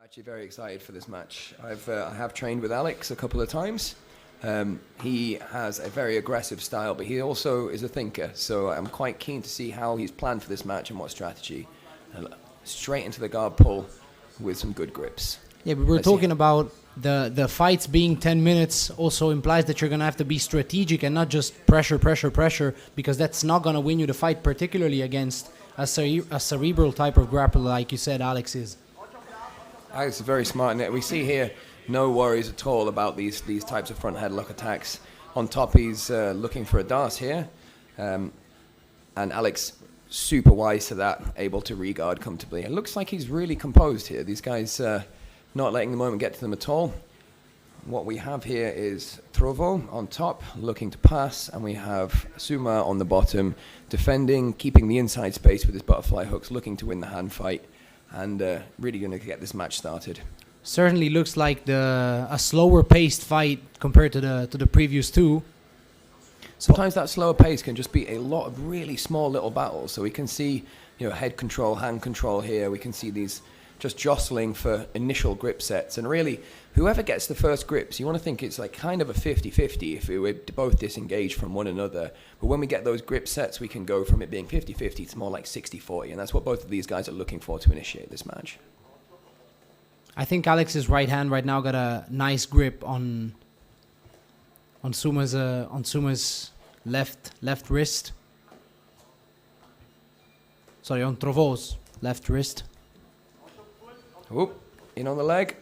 Actually very excited for this match. I have trained with Alex a couple of times. He has a very aggressive style, but he also is a thinker. So I'm quite keen to see how he's planned for this match and what strategy. Straight into the guard pull with some good grips. Yeah, but we're talking about the fights being 10 minutes also implies that you're going to have to be strategic and not just pressure, because that's not going to win you the fight, particularly against a cerebral type of grappler like you said Alex is. Alex is very smart, and we see here no worries at all about these types of front headlock attacks. On top, he's looking for a dart here, and Alex, super wise to that, able to re-guard comfortably. It looks like he's really composed here. These guys not letting the moment get to them at all. What we have here is Trovó on top, looking to pass, and we have Summa on the bottom, defending, keeping the inside space with his butterfly hooks, looking to win the hand fight, and really going to get this match started. Certainly looks like a slower paced fight compared to the previous two. Sometimes that slower pace can just be a lot of really small little battles. So we can see, head control, hand control here. We can see these just jostling for initial grip sets. And really, whoever gets the first grips, you want to think it's like kind of a 50-50 if we're both disengaged from one another. But when we get those grip sets, we can go from it being 50-50 to more like 60-40. And that's what both of these guys are looking for to initiate this match. I think Alex's right hand right now got a nice grip on Summa's left wrist. Sorry, on Trovó's left wrist. Oop, in on the leg.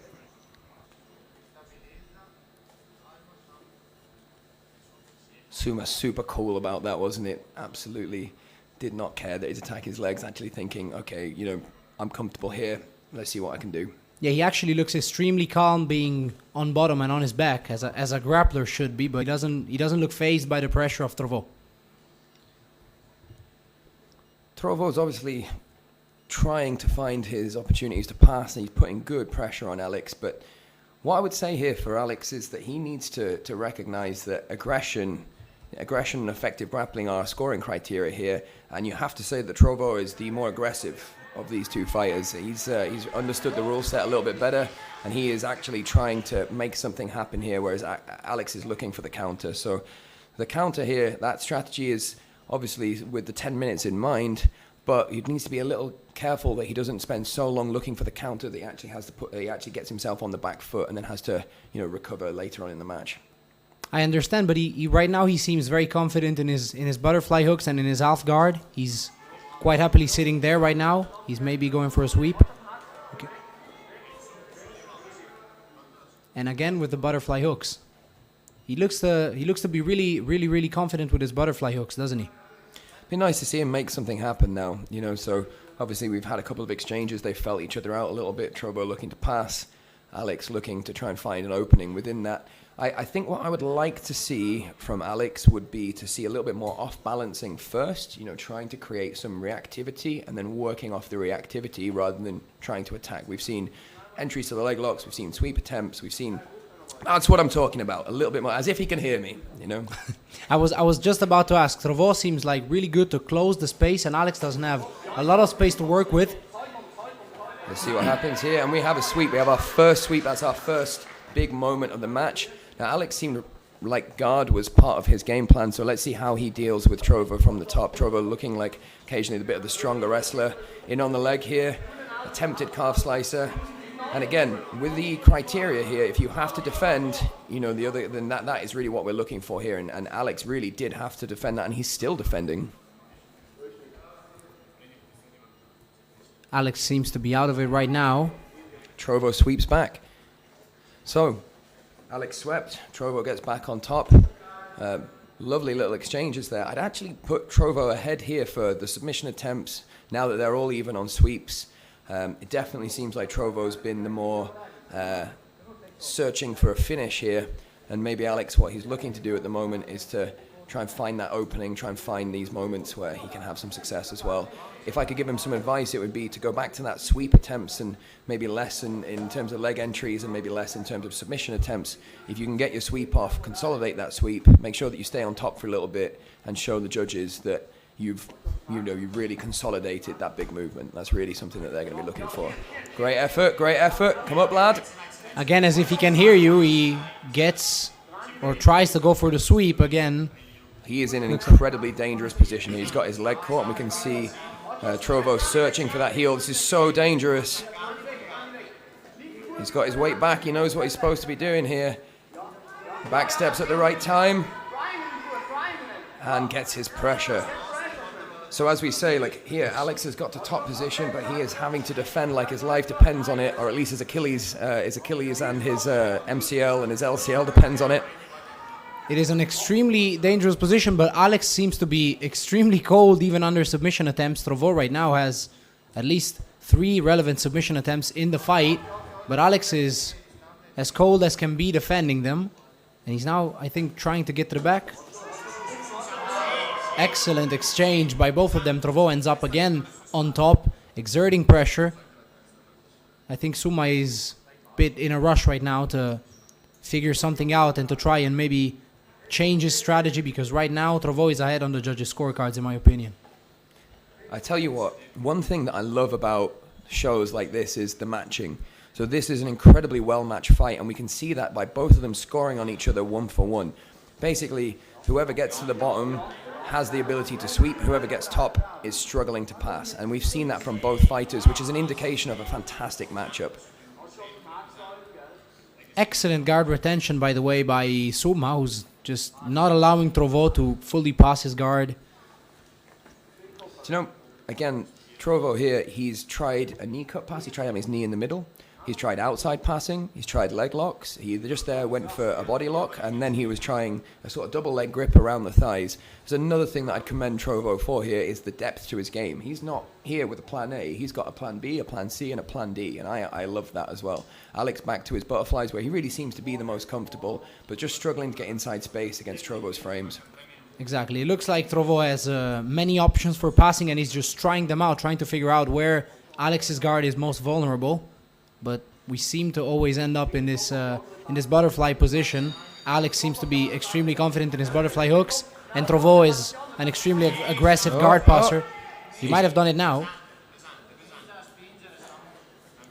Summa super cool about that, wasn't it? Absolutely did not care that he's attacking his legs, actually thinking, okay, I'm comfortable here. Let's see what I can do. Yeah, he actually looks extremely calm being on bottom and on his back, as a grappler should be, but he doesn't look fazed by the pressure of Trovó. Trovó is obviously trying to find his opportunities to pass, and he's putting good pressure on Alex. But what I would say here for Alex is that he needs to recognize that aggression and effective grappling are scoring criteria here, and you have to say that Trovó is the more aggressive of these two fighters. He's understood the rule set a little bit better, and he is actually trying to make something happen here, whereas Alex is looking for the counter. So the counter here, that strategy is obviously with the 10 minutes in mind, but he needs to be a little careful that he doesn't spend so long looking for the counter that he actually gets himself on the back foot and then has to recover later on in the match. I understand, but he right now he seems very confident in his butterfly hooks and in his half guard. He's quite happily sitting there right now. He's maybe going for a sweep. Okay. And again with the butterfly hooks. He looks to be really confident with his butterfly hooks, doesn't he? Be nice to see him make something happen now, so obviously we've had a couple of exchanges. They felt each other out a little bit. Trovó looking to pass, Alex looking to try and find an opening within that. I think what I would like to see from Alex would be to see a little bit more off-balancing first, trying to create some reactivity and then working off the reactivity rather than trying to attack. We've seen entries to the leg locks, we've seen sweep attempts, we've seen... That's what I'm talking about, a little bit more, as if he can hear me, I was just about to ask. Trovó seems like really good to close the space, and Alex doesn't have a lot of space to work with. Let's see what happens here, and we have a sweep. We have our first sweep. That's our first big moment of the match. Now, Alex seemed like guard was part of his game plan, so let's see how he deals with Trovó from the top. Trovó looking like occasionally a bit of the stronger wrestler. In on the leg here, attempted calf slicer. And again, with the criteria here, if you have to defend, then that is really what we're looking for here. And Alex really did have to defend that, and he's still defending. Alex seems to be out of it right now. Trovó sweeps back. So, Alex swept. Trovó gets back on top. Lovely little exchanges there. I'd actually put Trovó ahead here for the submission attempts, now that they're all even on sweeps. It definitely seems like Trovó's been the more searching for a finish here, and maybe Alex, what he's looking to do at the moment is to try and find that opening, try and find these moments where he can have some success as well. If I could give him some advice, it would be to go back to that sweep attempts and maybe less in terms of leg entries and maybe less in terms of submission attempts. If you can get your sweep off, consolidate that sweep, make sure that you stay on top for a little bit and show the judges that you've really consolidated that big movement. That's really something that they're going to be looking for. Great effort, great effort. Come up, lad. Again, as if he can hear you, he gets or tries to go for the sweep again. He is in an incredibly dangerous position. He's got his leg caught, and we can see Trovó searching for that heel. This is so dangerous. He's got his weight back. He knows what he's supposed to be doing here. Back steps at the right time and gets his pressure. So as we say, like here, Alex has got to top position, but he is having to defend like his life depends on it, or at least his Achilles and his MCL and his LCL depends on it. It is an extremely dangerous position, but Alex seems to be extremely cold even under submission attempts. Trovó right now has at least 3 relevant submission attempts in the fight, but Alex is as cold as can be defending them. And he's now, I think, trying to get to the back. Excellent exchange by both of them. Trovó ends up again on top, exerting pressure. I think Summa is a bit in a rush right now to figure something out and to try and maybe change his strategy, because right now Trovó is ahead on the judges' scorecards, in my opinion. I tell you what, one thing that I love about shows like this is the matching. So this is an incredibly well-matched fight, and we can see that by both of them scoring on each other 1 for 1. Basically, whoever gets to the bottom has the ability to sweep. Whoever gets top is struggling to pass. And we've seen that from both fighters, which is an indication of a fantastic matchup. Excellent guard retention, by the way, by Summa, who's just not allowing Trovó to fully pass his guard. So, you know, again, Trovó here, he's tried a knee cut pass. He tried having his knee in the middle. He's tried outside passing. He's tried leg locks. He just there went for a body lock, and then he was trying a sort of double leg grip around the thighs. There's another thing that I'd commend Trovó for here is the depth to his game. He's not here with a plan A. He's got a plan B, a plan C, and a plan D, and I love that as well. Alex back to his butterflies, where he really seems to be the most comfortable, but just struggling to get inside space against Trovó's frames. Exactly. It looks like Trovó has many options for passing, and he's just trying them out, trying to figure out where Alex's guard is most vulnerable. But we seem to always end up in this butterfly position. Alex seems to be extremely confident in his butterfly hooks, and Trovó is an extremely aggressive guard passer. He might have done it now.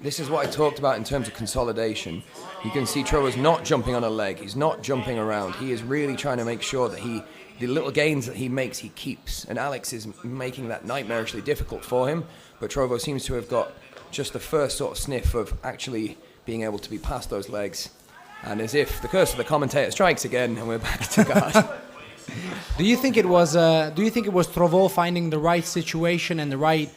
This is what I talked about in terms of consolidation. You can see Trovó's not jumping on a leg. He's not jumping around. He is really trying to make sure that the little gains that he makes, he keeps. And Alex is making that nightmarishly difficult for him. But Trovó seems to have got just the first sort of sniff of actually being able to be past those legs. And as if the curse of the commentator strikes again, and we're back to guard. Do you think it was Trovó finding the right situation and the right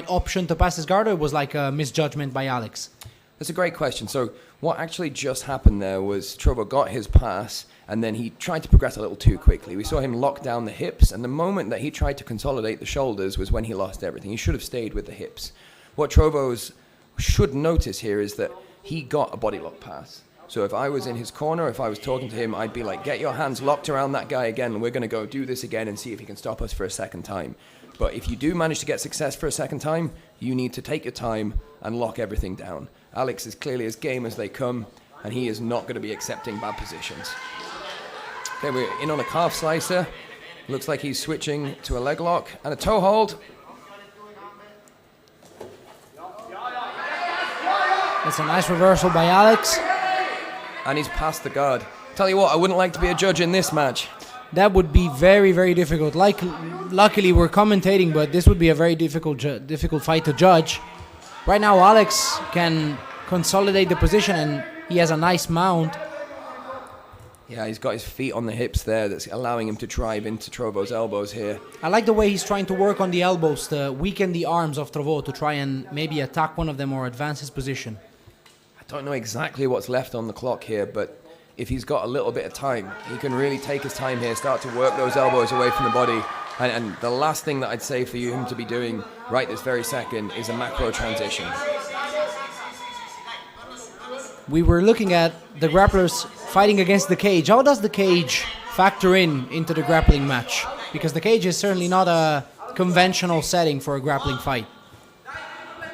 option to pass his guard, or it was like a misjudgment by Alex? That's a great question. So what actually just happened there was Trovó got his pass, and then he tried to progress a little too quickly. We saw him lock down the hips, and the moment that he tried to consolidate the shoulders was when he lost everything. He should have stayed with the hips. What Trovó should notice here is that he got a body lock pass. So if I was in his corner, if I was talking to him, I'd be like, get your hands locked around that guy again, and we're going to go do this again and see if he can stop us for a second time. But if you do manage to get success for a second time, you need to take your time and lock everything down. Alex is clearly as game as they come, and he is not going to be accepting bad positions. Okay, we're in on a calf slicer. Looks like he's switching to a leg lock and a toe hold. That's a nice reversal by Alex. And he's past the guard. Tell you what, I wouldn't like to be a judge in this match. That would be very, very difficult. Luckily, we're commentating, but this would be a very difficult fight to judge. Right now, Alex can consolidate the position, and he has a nice mount. Yeah, he's got his feet on the hips there. That's allowing him to drive into Trovó's elbows here. I like the way he's trying to work on the elbows to weaken the arms of Trovó to try and maybe attack one of them or advance his position. I don't know exactly what's left on the clock here, but if he's got a little bit of time, he can really take his time here, start to work those elbows away from the body. And the last thing that I'd say for him to be doing right this very second is a macro transition. We were looking at the grapplers fighting against the cage. How does the cage factor into the grappling match? Because the cage is certainly not a conventional setting for a grappling fight.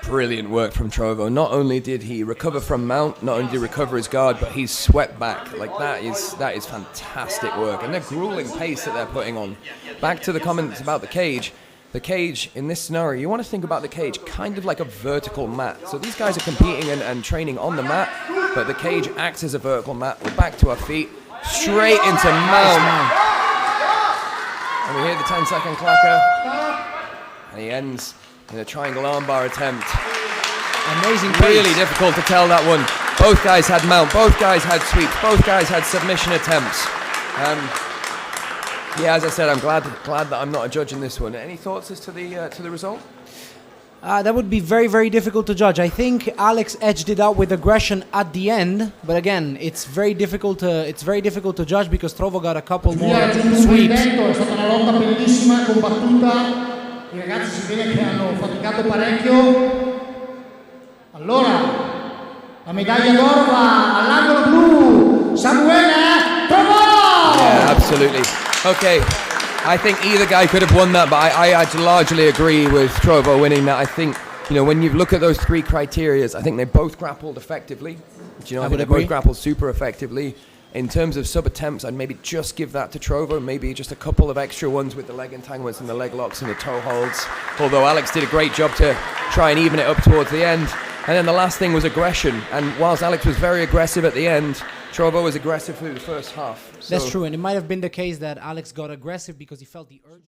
brilliant work from Trovó. Not only did he recover from mount, not only did he recover his guard, but he's swept back. Like that is fantastic work. And the grueling pace that they're putting on. Back to the comments about the cage. The cage, in this scenario, you want to think about the cage kind of like a vertical mat. So these guys are competing and training on the mat, but the cage acts as a vertical mat. We're back to our feet, straight into mount. And we hear the 10-second clacker. And he ends in a triangle armbar attempt. Amazing pace. Really difficult to tell that one. Both guys had mount, both guys had sweeps, both guys had submission attempts. Yeah, as I said, I'm glad that I'm not a judge in this one. Any thoughts as to the result? That would be very, very difficult to judge. I think Alex edged it out with aggression at the end, but again, it's very difficult to judge because Trovó got a couple more sweeps. È stata una lotta bellissima, combattuta. I ragazzi si vede che hanno faticato parecchio. Allora, la medaglia d'oro va all'angolo blu, Samuele Trovó! Yeah, absolutely. Okay, I think either guy could have won that, but I largely agree with Trovó winning that. I think, when you look at those three criterias, I think they both grappled effectively. I think they both grappled super effectively. In terms of sub-attempts, I'd maybe just give that to Trovó, maybe just a couple of extra ones with the leg entanglements and the leg locks and the toe holds. Although Alex did a great job to try and even it up towards the end. And then the last thing was aggression. And whilst Alex was very aggressive at the end, Trovó was aggressive through the first half. That's true, and it might have been the case that Alex got aggressive because he felt the urge.